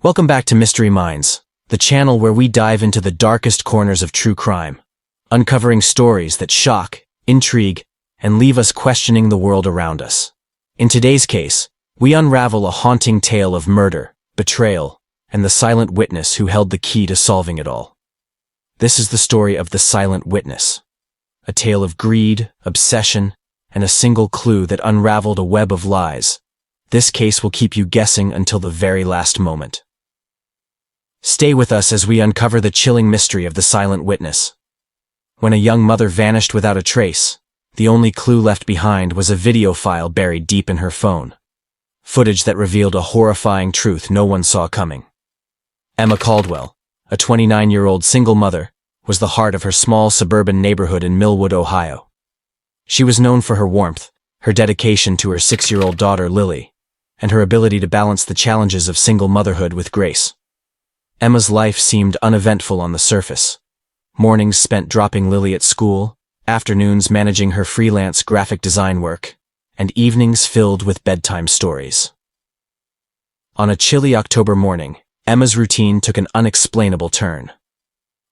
Welcome back to Mystery Minds, the channel where we dive into the darkest corners of true crime, uncovering stories that shock, intrigue, and leave us questioning the world around us. In today's case, we unravel a haunting tale of murder, betrayal, and the silent witness who held the key to solving it all. This is the story of the Silent Witness, a tale of greed, obsession, and a single clue that unraveled a web of lies. This case will keep you guessing until the very last moment. Stay with us as we uncover the chilling mystery of the Silent Witness. When a young mother vanished without a trace, the only clue left behind was a video file buried deep in her phone. Footage that revealed a horrifying truth no one saw coming. Emma Caldwell, a 29-year-old single mother, was the heart of her small suburban neighborhood in Millwood, Ohio. She was known for her warmth, her dedication to her 6-year-old daughter Lily, and her ability to balance the challenges of single motherhood with grace. Emma's life seemed uneventful on the surface. Mornings spent dropping Lily at school, afternoons managing her freelance graphic design work, and evenings filled with bedtime stories. On a chilly October morning, Emma's routine took an unexplainable turn.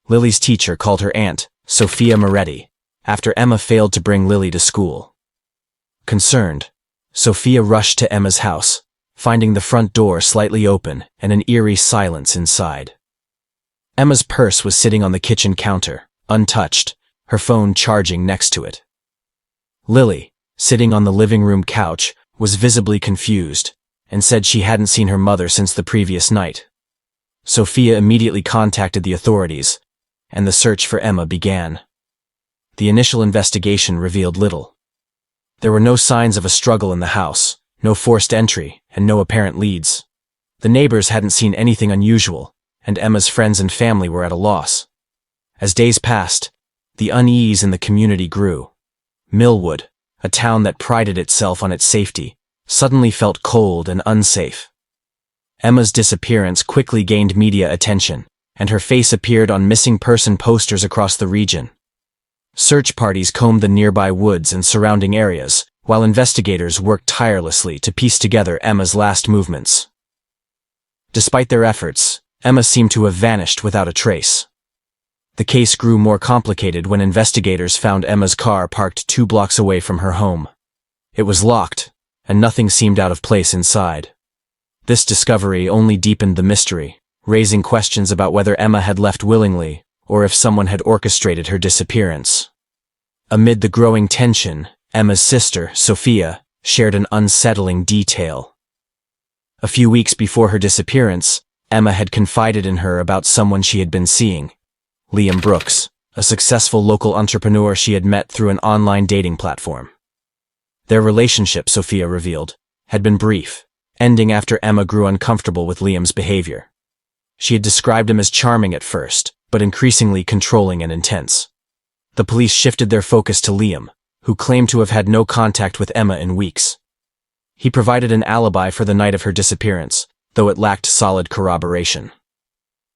Lily's teacher called her aunt, Sophia Moretti, after Emma failed to bring Lily to school. Concerned, Sophia rushed to Emma's house, finding the front door slightly open and an eerie silence inside. Emma's purse was sitting on the kitchen counter, untouched, her phone charging next to it. Lily, sitting on the living room couch, was visibly confused and said she hadn't seen her mother since the previous night. Sophia immediately contacted the authorities, and the search for Emma began. The initial investigation revealed little. There were no signs of a struggle in the house, no forced entry, and no apparent leads. The neighbors hadn't seen anything unusual, and Emma's friends and family were at a loss. As days passed, the unease in the community grew. Millwood, a town that prided itself on its safety, suddenly felt cold and unsafe. Emma's disappearance quickly gained media attention, and her face appeared on missing person posters across the region. Search parties combed the nearby woods and surrounding areas, while investigators worked tirelessly to piece together Emma's last movements. Despite their efforts, Emma seemed to have vanished without a trace. The case grew more complicated when investigators found Emma's car parked 2 blocks away from her home. It was locked, and nothing seemed out of place inside. This discovery only deepened the mystery, raising questions about whether Emma had left willingly or if someone had orchestrated her disappearance. Amid the growing tension, Emma's sister, Sophia, shared an unsettling detail. A few weeks before her disappearance, Emma had confided in her about someone she had been seeing, Liam Brooks, a successful local entrepreneur she had met through an online dating platform. Their relationship, Sophia revealed, had been brief, ending after Emma grew uncomfortable with Liam's behavior. She had described him as charming at first, but increasingly controlling and intense. The police shifted their focus to Liam, who claimed to have had no contact with Emma in weeks. He provided an alibi for the night of her disappearance, though it lacked solid corroboration.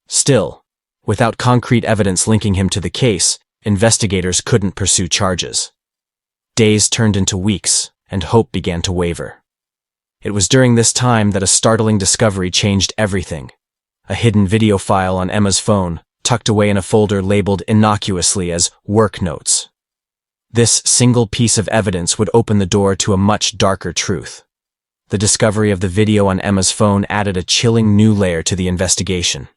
Still, without concrete evidence linking him to the case, investigators couldn't pursue charges. Days turned into weeks, and hope began to waver. It was during this time that a startling discovery changed everything. A hidden video file on Emma's phone, tucked away in a folder labeled innocuously as work notes. This single piece of evidence would open the door to a much darker truth. The discovery of the video on Emma's phone added a chilling new layer to the investigation.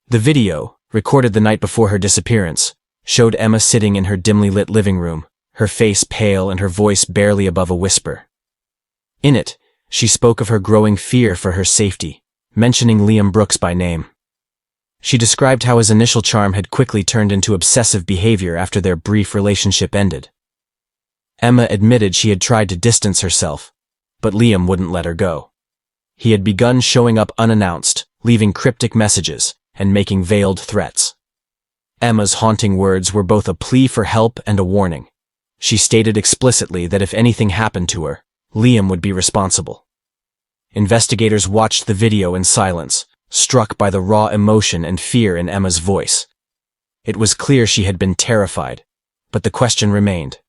The video, recorded the night before her disappearance, showed Emma sitting in her dimly lit living room, her face pale and her voice barely above a whisper. In it, she spoke of her growing fear for her safety, mentioning Liam Brooks by name. She described how his initial charm had quickly turned into obsessive behavior after their brief relationship ended. Emma admitted she had tried to distance herself, but Liam wouldn't let her go. He had begun showing up unannounced, leaving cryptic messages, and making veiled threats. Emma's haunting words were both a plea for help and a warning. She stated explicitly that if anything happened to her, Liam would be responsible. Investigators watched the video in silence, struck by the raw emotion and fear in Emma's voice. It was clear she had been terrified, but the question remained.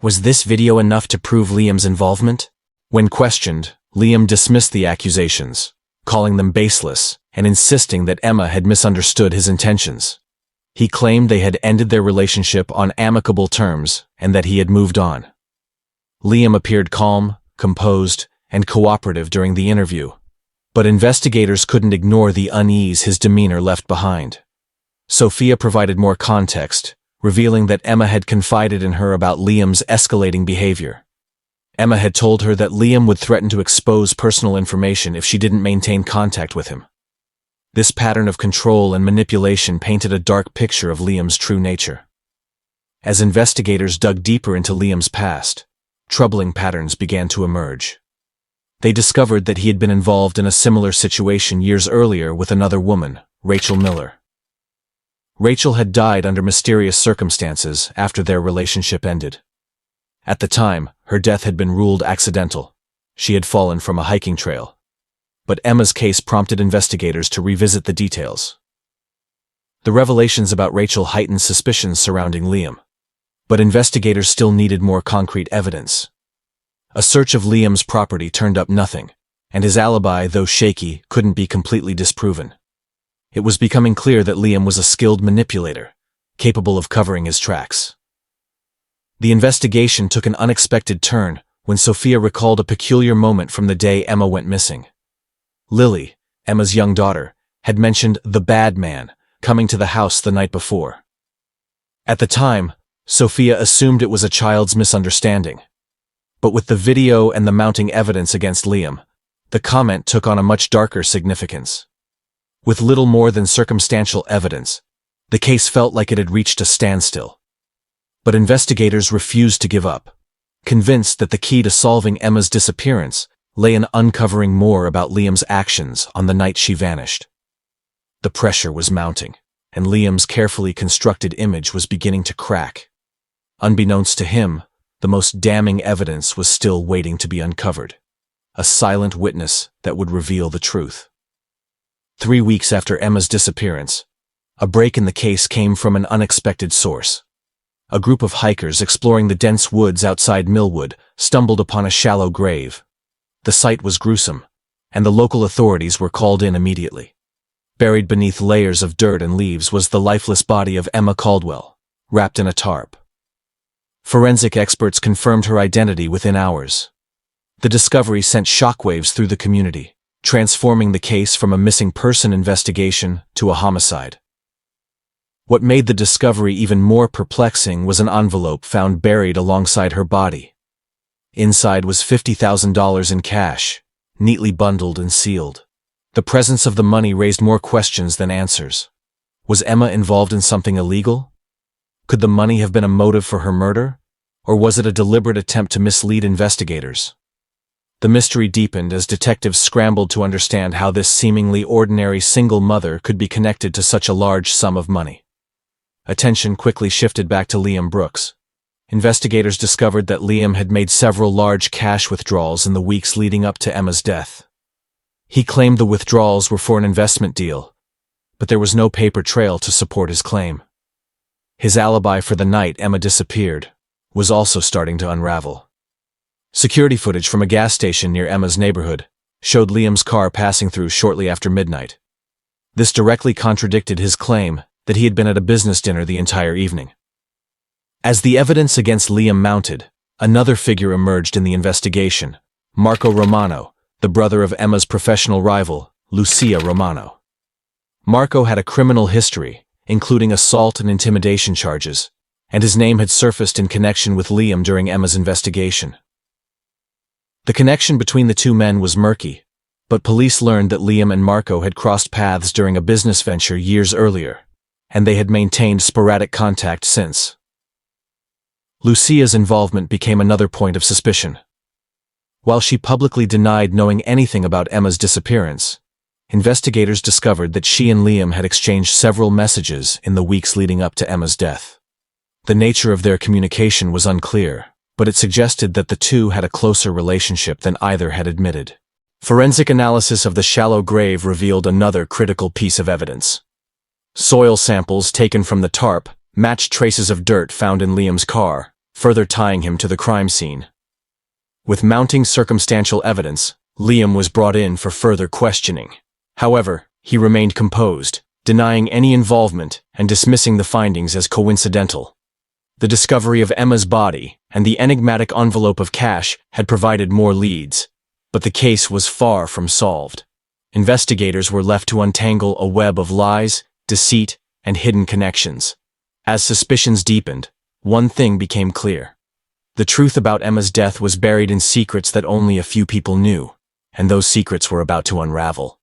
Was this video enough to prove Liam's involvement? When questioned, Liam dismissed the accusations, calling them baseless and insisting that Emma had misunderstood his intentions. He claimed they had ended their relationship on amicable terms and that he had moved on. Liam appeared calm, composed, and cooperative during the interview, but investigators couldn't ignore the unease his demeanor left behind. Sophia provided more context, revealing that Emma had confided in her about Liam's escalating behavior. Emma had told her that Liam would threaten to expose personal information if she didn't maintain contact with him. This pattern of control and manipulation painted a dark picture of Liam's true nature. As investigators dug deeper into Liam's past, troubling patterns began to emerge. They discovered that he had been involved in a similar situation years earlier with another woman, Rachel Miller. Rachel had died under mysterious circumstances after their relationship ended. At the time, her death had been ruled accidental. She had fallen from a hiking trail. But Emma's case prompted investigators to revisit the details. The revelations about Rachel heightened suspicions surrounding Liam. But investigators still needed more concrete evidence. A search of Liam's property turned up nothing, and his alibi, though shaky, couldn't be completely disproven. It was becoming clear that Liam was a skilled manipulator, capable of covering his tracks. The investigation took an unexpected turn when Sophia recalled a peculiar moment from the day Emma went missing. Lily, Emma's young daughter, had mentioned the bad man coming to the house the night before. At the time, Sophia assumed it was a child's misunderstanding. But with the video and the mounting evidence against Liam, the comment took on a much darker significance. With little more than circumstantial evidence, the case felt like it had reached a standstill. But investigators refused to give up, convinced that the key to solving Emma's disappearance lay in uncovering more about Liam's actions on the night she vanished. The pressure was mounting, and Liam's carefully constructed image was beginning to crack. Unbeknownst to him, the most damning evidence was still waiting to be uncovered, a silent witness that would reveal the truth. 3 weeks after Emma's disappearance, a break in the case came from an unexpected source. A group of hikers exploring the dense woods outside Millwood stumbled upon a shallow grave. The sight was gruesome, and the local authorities were called in immediately. Buried beneath layers of dirt and leaves was the lifeless body of Emma Caldwell, wrapped in a tarp. Forensic experts confirmed her identity within hours. The discovery sent shockwaves through the community, transforming the case from a missing person investigation to a homicide. What made the discovery even more perplexing was an envelope found buried alongside her body. Inside was $50,000 in cash, neatly bundled and sealed. The presence of the money raised more questions than answers. Was Emma involved in something illegal? Could the money have been a motive for her murder? Or was it a deliberate attempt to mislead investigators? The mystery deepened as detectives scrambled to understand how this seemingly ordinary single mother could be connected to such a large sum of money. Attention quickly shifted back to Liam Brooks. Investigators discovered that Liam had made several large cash withdrawals in the weeks leading up to Emma's death. He claimed the withdrawals were for an investment deal, but there was no paper trail to support his claim. His alibi for the night Emma disappeared was also starting to unravel. Security footage from a gas station near Emma's neighborhood showed Liam's car passing through shortly after midnight. This directly contradicted his claim that he had been at a business dinner the entire evening. As the evidence against Liam mounted, another figure emerged in the investigation, Marco Romano, the brother of Emma's professional rival, Lucia Romano. Marco had a criminal history, including assault and intimidation charges, and his name had surfaced in connection with Liam during Emma's investigation. The connection between the two men was murky, but police learned that Liam and Marco had crossed paths during a business venture years earlier, and they had maintained sporadic contact since. Lucia's involvement became another point of suspicion. While she publicly denied knowing anything about Emma's disappearance, investigators discovered that she and Liam had exchanged several messages in the weeks leading up to Emma's death. The nature of their communication was unclear, but it suggested that the two had a closer relationship than either had admitted. Forensic analysis of the shallow grave revealed another critical piece of evidence. Soil samples taken from the tarp matched traces of dirt found in Liam's car, further tying him to the crime scene. With mounting circumstantial evidence, Liam was brought in for further questioning. However, he remained composed, denying any involvement and dismissing the findings as coincidental. The discovery of Emma's body and the enigmatic envelope of cash had provided more leads, but the case was far from solved. Investigators were left to untangle a web of lies, deceit, and hidden connections. As suspicions deepened, one thing became clear. The truth about Emma's death was buried in secrets that only a few people knew, and those secrets were about to unravel.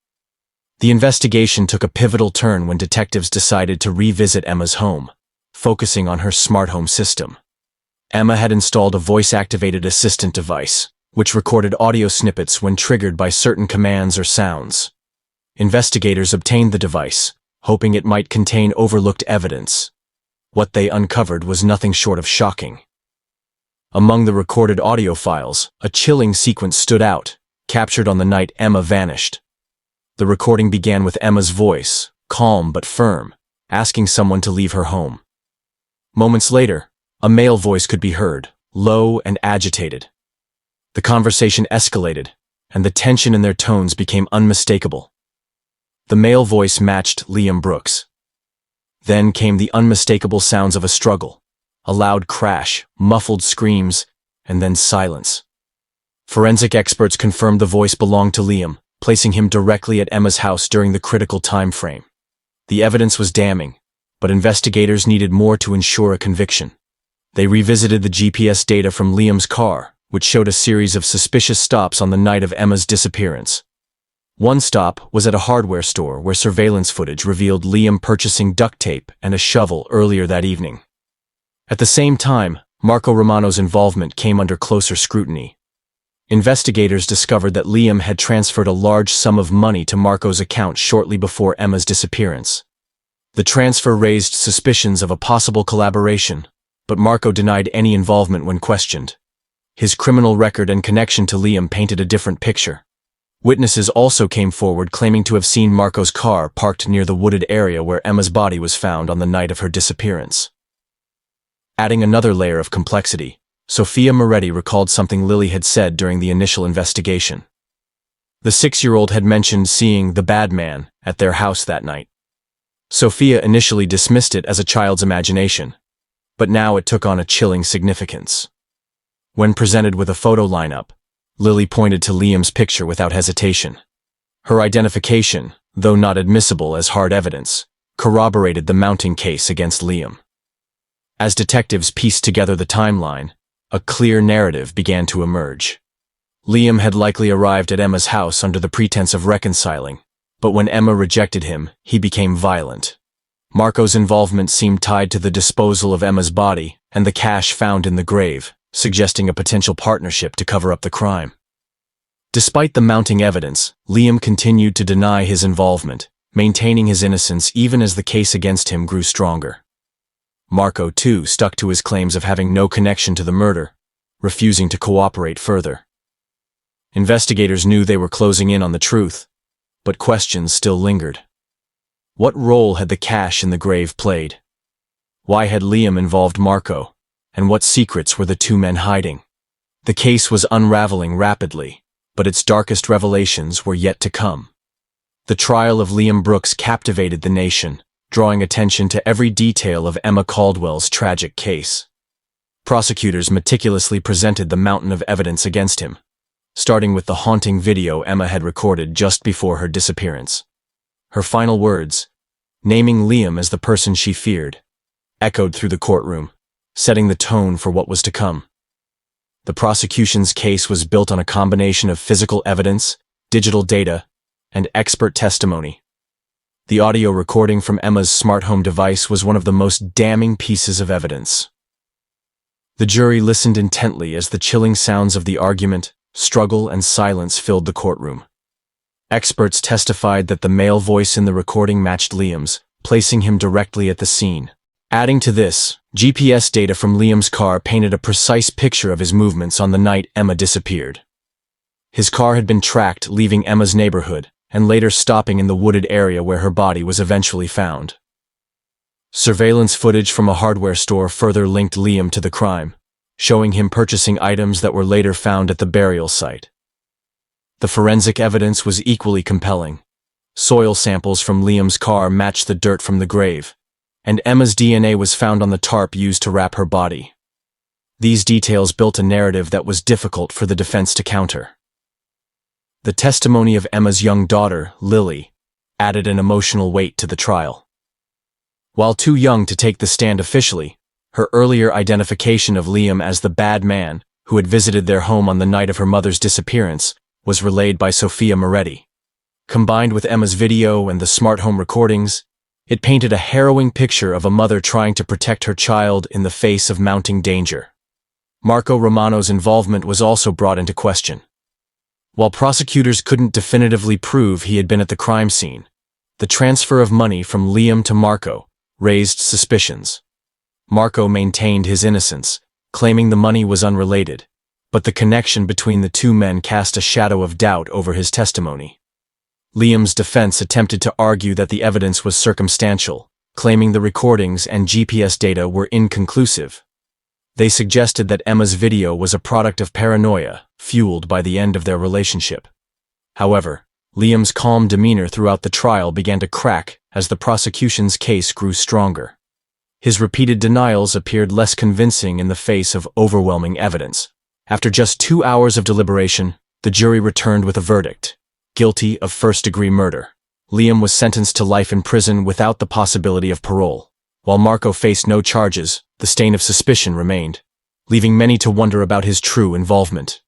The investigation took a pivotal turn when detectives decided to revisit Emma's home, focusing on her smart home system. Emma had installed a voice-activated assistant device, which recorded audio snippets when triggered by certain commands or sounds. Investigators obtained the device, hoping it might contain overlooked evidence. What they uncovered was nothing short of shocking. Among the recorded audio files, a chilling sequence stood out, captured on the night Emma vanished. The recording began with Emma's voice, calm but firm, asking someone to leave her home. Moments later, a male voice could be heard, low and agitated. The conversation escalated, and the tension in their tones became unmistakable. The male voice matched Liam Brooks. Then came the unmistakable sounds of a struggle, a loud crash, muffled screams, and then silence. Forensic experts confirmed the voice belonged to Liam, placing him directly at Emma's house during the critical time frame. The evidence was damning, but investigators needed more to ensure a conviction. They revisited the GPS data from Liam's car, which showed a series of suspicious stops on the night of Emma's disappearance. One stop was at a hardware store where surveillance footage revealed Liam purchasing duct tape and a shovel earlier that evening. At the same time, Marco Romano's involvement came under closer scrutiny. Investigators discovered that Liam had transferred a large sum of money to Marco's account shortly before Emma's disappearance. The transfer raised suspicions of a possible collaboration, but Marco denied any involvement when questioned. His criminal record and connection to Liam painted a different picture. Witnesses also came forward claiming to have seen Marco's car parked near the wooded area where Emma's body was found on the night of her disappearance. Adding another layer of complexity, Sophia Moretti recalled something Lily had said during the initial investigation. The 6-year-old had mentioned seeing the bad man at their house that night. Sophia initially dismissed it as a child's imagination, but now it took on a chilling significance. When presented with a photo lineup, Lily pointed to Liam's picture without hesitation. Her identification, though not admissible as hard evidence, corroborated the mounting case against Liam. As detectives pieced together the timeline, a clear narrative began to emerge. Liam had likely arrived at Emma's house under the pretense of reconciling, but when Emma rejected him, he became violent. Marco's involvement seemed tied to the disposal of Emma's body and the cash found in the grave, suggesting a potential partnership to cover up the crime. Despite the mounting evidence, Liam continued to deny his involvement, maintaining his innocence even as the case against him grew stronger. Marco, too, stuck to his claims of having no connection to the murder, refusing to cooperate further. Investigators knew they were closing in on the truth, but questions still lingered. What role had the cash in the grave played? Why had Liam involved Marco? And what secrets were the two men hiding? The case was unraveling rapidly, but its darkest revelations were yet to come. The trial of Liam Brooks captivated the nation, drawing attention to every detail of Emma Caldwell's tragic case. Prosecutors meticulously presented the mountain of evidence against him, starting with the haunting video Emma had recorded just before her disappearance. Her final words, naming Liam as the person she feared, echoed through the courtroom, setting the tone for what was to come. The prosecution's case was built on a combination of physical evidence, digital data, and expert testimony. The audio recording from Emma's smart home device was one of the most damning pieces of evidence. The jury listened intently as the chilling sounds of the argument, struggle, and silence filled the courtroom. Experts testified that the male voice in the recording matched Liam's, placing him directly at the scene. Adding to this, GPS data from Liam's car painted a precise picture of his movements on the night Emma disappeared. His car had been tracked, leaving Emma's neighborhood, and later stopping in the wooded area where her body was eventually found. Surveillance footage from a hardware store further linked Liam to the crime, showing him purchasing items that were later found at the burial site. The forensic evidence was equally compelling. Soil samples from Liam's car matched the dirt from the grave, and Emma's DNA was found on the tarp used to wrap her body. These details built a narrative that was difficult for the defense to counter. The testimony of Emma's young daughter, Lily, added an emotional weight to the trial. While too young to take the stand officially, her earlier identification of Liam as the bad man who had visited their home on the night of her mother's disappearance was relayed by Sophia Moretti. Combined with Emma's video and the smart home recordings, it painted a harrowing picture of a mother trying to protect her child in the face of mounting danger. Marco Romano's involvement was also brought into question. While prosecutors couldn't definitively prove he had been at the crime scene, the transfer of money from Liam to Marco raised suspicions. Marco maintained his innocence, claiming the money was unrelated, but the connection between the two men cast a shadow of doubt over his testimony. Liam's defense attempted to argue that the evidence was circumstantial, claiming the recordings and GPS data were inconclusive. They suggested that Emma's video was a product of paranoia, fueled by the end of their relationship. However, Liam's calm demeanor throughout the trial began to crack as the prosecution's case grew stronger. His repeated denials appeared less convincing in the face of overwhelming evidence. After just 2 hours of deliberation, the jury returned with a verdict: guilty of first-degree murder. Liam was sentenced to life in prison without the possibility of parole. While Marco faced no charges, the stain of suspicion remained, leaving many to wonder about his true involvement.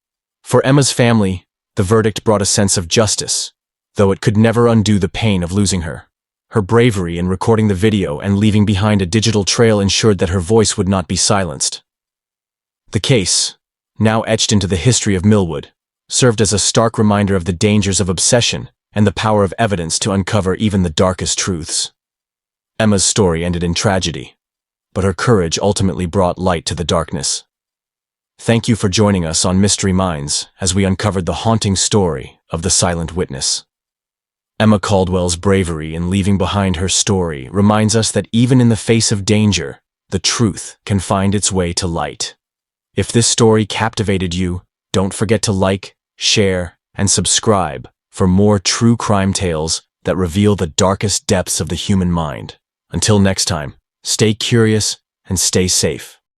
For Emma's family, the verdict brought a sense of justice, though it could never undo the pain of losing her. Her bravery in recording the video and leaving behind a digital trail ensured that her voice would not be silenced. The case, now etched into the history of Millwood, served as a stark reminder of the dangers of obsession and the power of evidence to uncover even the darkest truths. Emma's story ended in tragedy, but her courage ultimately brought light to the darkness. Thank you for joining us on Mystery Minds as we uncovered the haunting story of the silent witness. Emma Caldwell's bravery in leaving behind her story reminds us that even in the face of danger, the truth can find its way to light. If this story captivated you, don't forget to like, share, and subscribe for more true crime tales that reveal the darkest depths of the human mind. Until next time, stay curious and stay safe.